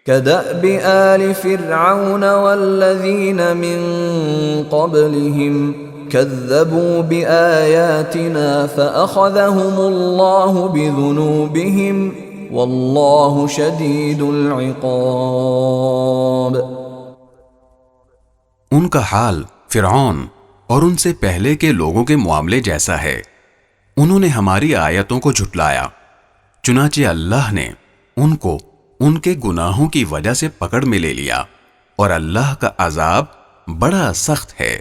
كدأب آل فرعون والذين من قبلهم كذبوا بآياتنا فأخذهم الله بذنوبهم والله شدید العقاب۔ ان کا حال فرعون اور ان سے پہلے کے لوگوں کے معاملے جیسا ہے، انہوں نے ہماری آیتوں کو جھٹلایا، چنانچہ اللہ نے ان کو ان کے گناہوں کی وجہ سے پکڑ میں لے لیا، اور اللہ کا عذاب بڑا سخت ہے۔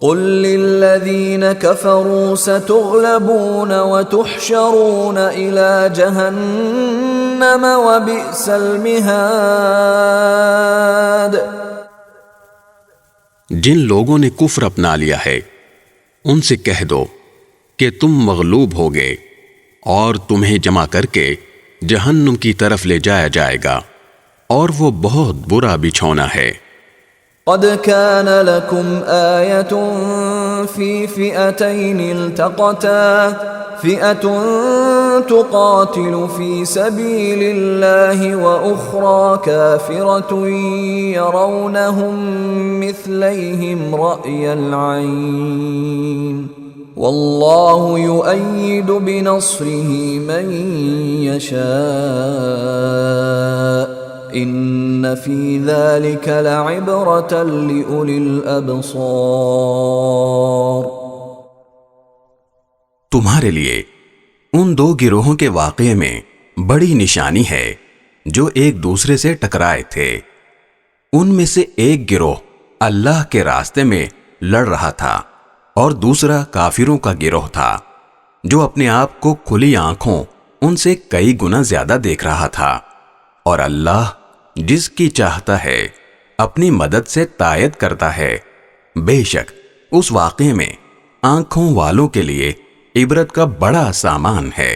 قل للذین کفروا ستغلبون وتحشرون الى جہنم وبئس المہاد۔ جن لوگوں نے کفر اپنا لیا ہے ان سے کہہ دو کہ تم مغلوب ہوگے اور تمہیں جمع کر کے جہنم کی طرف لے جایا جائے گا، اور وہ بہت برا بچھونا ہے۔ قد كان لكم آية في فئتين التقتا فئة تقاتل في سبيل الله وأخرى كافرة يرونهم مثليهم رأي العين والله يؤيد بنصره من يشاء ان فی ذلک لعبرۃ لأولی الابصار۔ تمہارے لیے ان دو گروہوں کے واقعے میں بڑی نشانی ہے جو ایک دوسرے سے ٹکرائے تھے۔ ان میں سے ایک گروہ اللہ کے راستے میں لڑ رہا تھا اور دوسرا کافروں کا گروہ تھا جو اپنے آپ کو کھلی آنکھوں ان سے کئی گنا زیادہ دیکھ رہا تھا، اور اللہ جس کی چاہتا ہے اپنی مدد سے تائید کرتا ہے۔ بے شک اس واقعے میں آنکھوں والوں کے لیے عبرت کا بڑا سامان ہے۔